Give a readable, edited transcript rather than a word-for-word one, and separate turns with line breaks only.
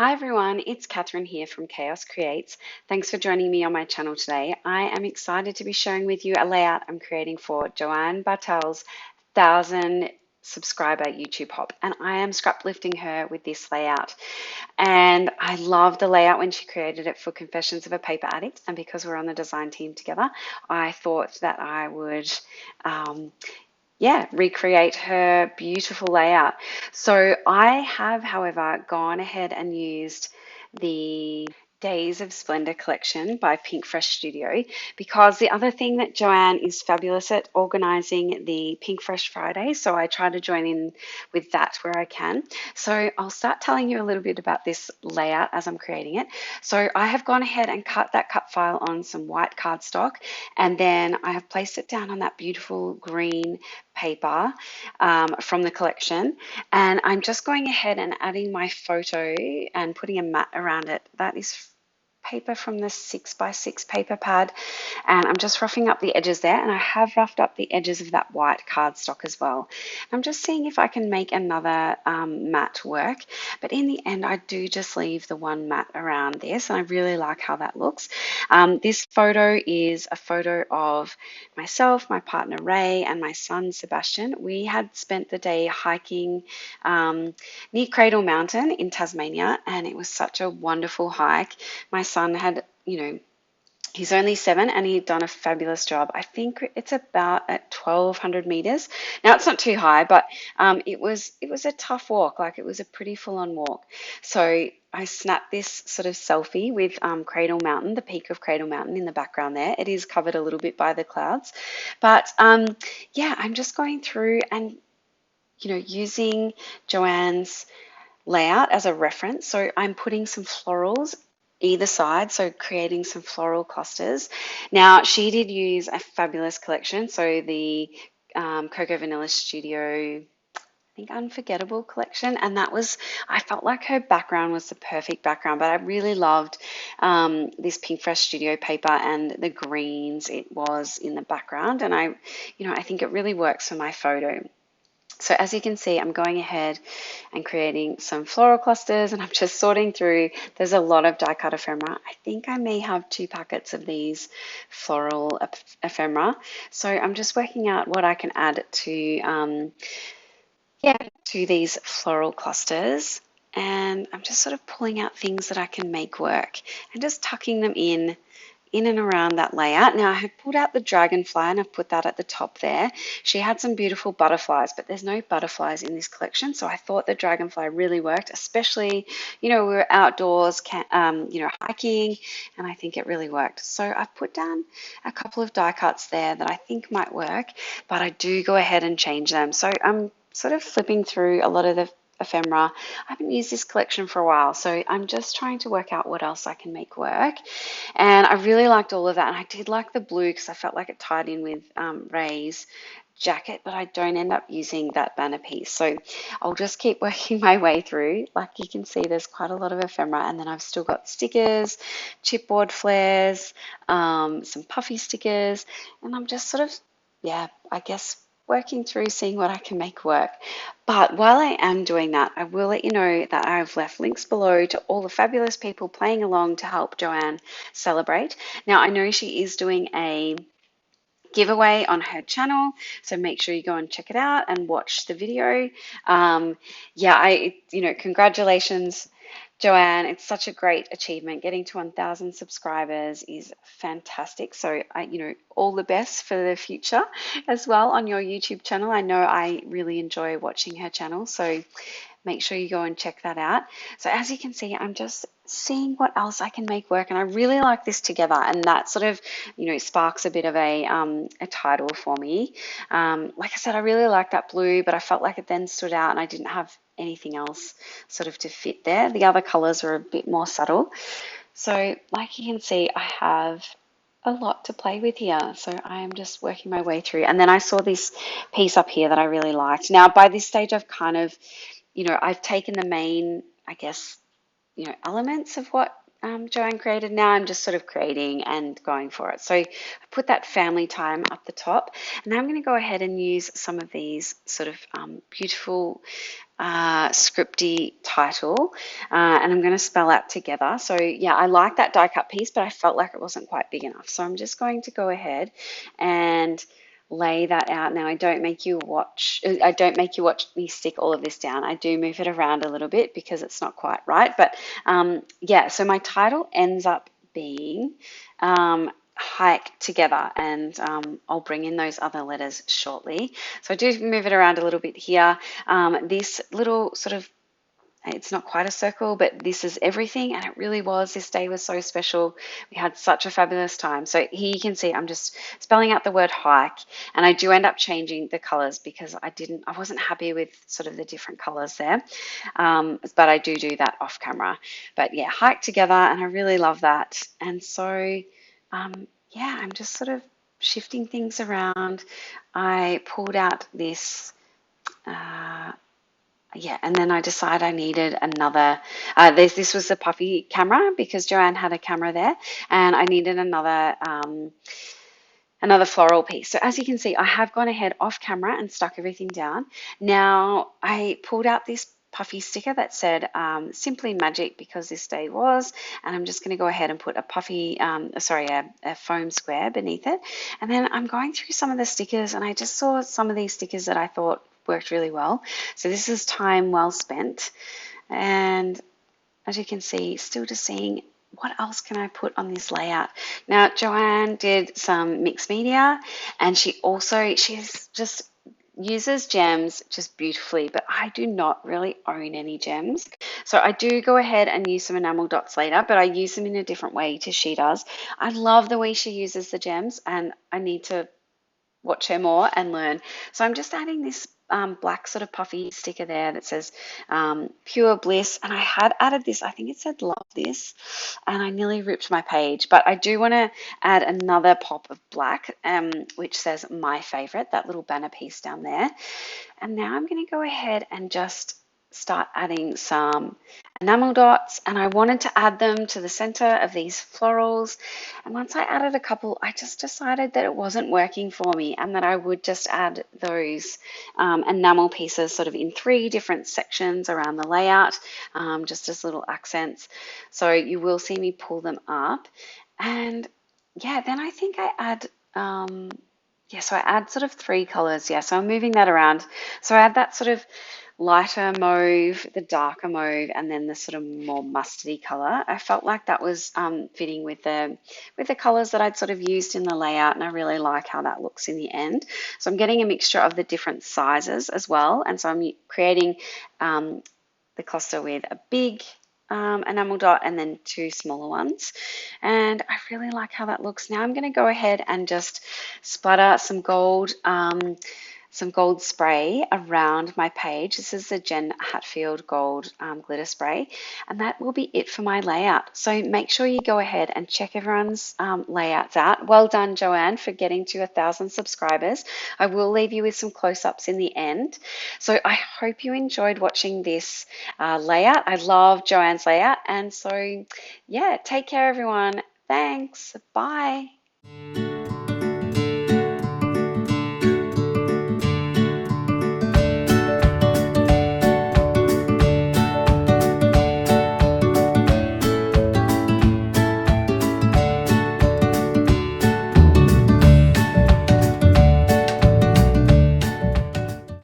Hi everyone, it's Katherine here from Chaos Creates. Thanks for joining me on my channel today. I am excited to be sharing with you a layout I'm creating for Joanne Bartell's 1,000 subscriber YouTube hop, and I am scrap lifting her with this layout. And I love the layout when she created it for Confessions of a Paper Addict, and because we're on the design team together, I thought that I would um, recreate her beautiful layout. So I have, however, gone ahead and used the Days of Splendor collection by Pink Fresh Studio, because the other thing that Joanne is fabulous at organizing the Pink Fresh Friday, so I try to join in with that where I can. So I'll start telling you a little bit about this layout as I'm creating it. So I have gone ahead and cut that cut file on some white cardstock, and then I have placed it down on that beautiful green paper from the collection, and I'm just going ahead and adding my photo and putting a mat around it. That is paper from the 6x6 paper pad, and I'm just roughing up the edges there, and I have roughed up the edges of that white cardstock as well. I'm just seeing if I can make another mat work, but in the end I do just leave the one mat around this, and I really like how that looks. This photo is a photo of myself, my partner Ray, and my son Sebastian. We had spent the day hiking near Cradle Mountain in Tasmania, and it was such a wonderful hike. My son had, he's only 7 and he'd done a fabulous job. I think it's about at 1,200 meters. Now it's not too high, but it was a tough walk. Like, it was a pretty full-on walk. So I snapped this sort of selfie with Cradle Mountain, the peak of Cradle Mountain in the background there. It is covered a little bit by the clouds, but yeah, I'm just going through and using Joanne's layout as a reference. So I'm putting some florals either side, so creating some floral clusters. Now, she did use a fabulous collection, so the Cocoa Vanilla Studio, I think, Unforgettable collection, and I felt like her background was the perfect background, but I really loved this Pink Fresh Studio paper and the greens it was in the background, and I think it really works for my photo. So as you can see, I'm going ahead and creating some floral clusters, and I'm just sorting through. There's a lot of die cut ephemera. I think I may have 2 packets of these floral ephemera. So I'm just working out what I can add to these floral clusters. And I'm just sort of pulling out things that I can make work and just tucking them in and around that layout. Now, I have pulled out the dragonfly and I've put that at the top there. She had some beautiful butterflies, but there's no butterflies in this collection, so I thought the dragonfly really worked, especially, we were outdoors, hiking, and I think it really worked. So I've put down a couple of die cuts there that I think might work, but I do go ahead and change them. So I'm sort of flipping through a lot of the ephemera. I haven't used this collection for a while, so I'm just trying to work out what else I can make work. And I really liked all of that. And I did like the blue because I felt like it tied in with Ray's jacket, but I don't end up using that banner piece. So I'll just keep working my way through. Like you can see, there's quite a lot of ephemera, and then I've still got stickers, chipboard flares, some puffy stickers, and I'm just sort of, I guess, working through, seeing what I can make work. But while I am doing that, I will let you know that I've left links below to all the fabulous people playing along to help Joanne celebrate. Now, I know she is doing a giveaway on her channel, so make sure you go and check it out and watch the video. Congratulations, Joanne. It's such a great achievement. Getting to 1,000 subscribers is fantastic. So all the best for the future as well on your YouTube channel. I know I really enjoy watching her channel, so make sure you go and check that out. So as you can see, I'm just seeing what else I can make work, and I really like this together, and that sort of sparks a bit of a title for me. Like I said, I really like that blue, but I felt like it then stood out and I didn't have anything else sort of to fit there. The other colors are a bit more subtle. So like you can see, I have a lot to play with here. So I am just working my way through. And then I saw this piece up here that I really liked. Now, by this stage, I've kind of, I've taken the main, I guess, elements of what Joanne created. Now I'm just sort of creating and going for it. So I put that family time up the top, and now I'm going to go ahead and use some of these sort of beautiful scripty title, and I'm going to spell out together. So yeah, I like that die cut piece, but I felt like it wasn't quite big enough. So I'm just going to go ahead and lay that out. Now I don't make you watch me stick all of this down. I do move it around a little bit because it's not quite right. But yeah, so my title ends up being hike together, and I'll bring in those other letters shortly. So I do move it around a little bit here. This little sort of, it's not quite a circle, but this is everything, and it really was. This day was so special. We had such a fabulous time. So here you can see I'm just spelling out the word hike, and I do end up changing the colors because I wasn't happy with sort of the different colors there, but I do that off camera. But yeah, hike together, and I really love that. And so yeah, I'm just sort of shifting things around. I pulled out this yeah, and then I decided I needed another. This was the puffy camera because Joanne had a camera there, and I needed another floral piece. So as you can see, I have gone ahead off camera and stuck everything down. Now I pulled out this puffy sticker that said Simply Magic because this day was, and I'm just going to go ahead and put a puffy, a foam square beneath it. And then I'm going through some of the stickers, and I just saw some of these stickers that I thought worked really well. So this is time well spent. And as you can see, still just seeing what else can I put on this layout. Now, Joanne did some mixed media, and she's just uses gems just beautifully, but I do not really own any gems. So I do go ahead and use some enamel dots later, but I use them in a different way to she does. I love the way she uses the gems, and I need to watch her more and learn. So I'm just adding this black sort of puffy sticker there that says Pure Bliss. And I had added this, I think it said Love This, and I nearly ripped my page. But I do want to add another pop of black, which says My Favorite, that little banner piece down there. And now I'm going to go ahead and just start adding some enamel dots, and I wanted to add them to the center of these florals. And once I added a couple, I just decided that it wasn't working for me and that I would just add those enamel pieces sort of in 3 different sections around the layout, just as little accents. So you will see me pull them up. And yeah, then I think I add yeah, so I add sort of 3 colors. Yeah, so I'm moving that around. So I add that sort of lighter mauve, the darker mauve, and then the sort of more mustardy color. I felt like that was fitting with the colors that I'd sort of used in the layout, and I really like how that looks in the end. So I'm getting a mixture of the different sizes as well, and so I'm creating the cluster with a big enamel dot and then 2 smaller ones, and I really like how that looks. Now I'm going to go ahead and just splatter some gold spray around my page. This is the Jen Hatfield gold glitter spray, and that will be it for my layout. So make sure you go ahead and check everyone's layouts out. Well done, Joanne, for getting to 1,000 subscribers. I will leave you with some close-ups in the end. So I hope you enjoyed watching this layout. I love Joanne's layout, and so yeah, take care, everyone. Thanks. Bye.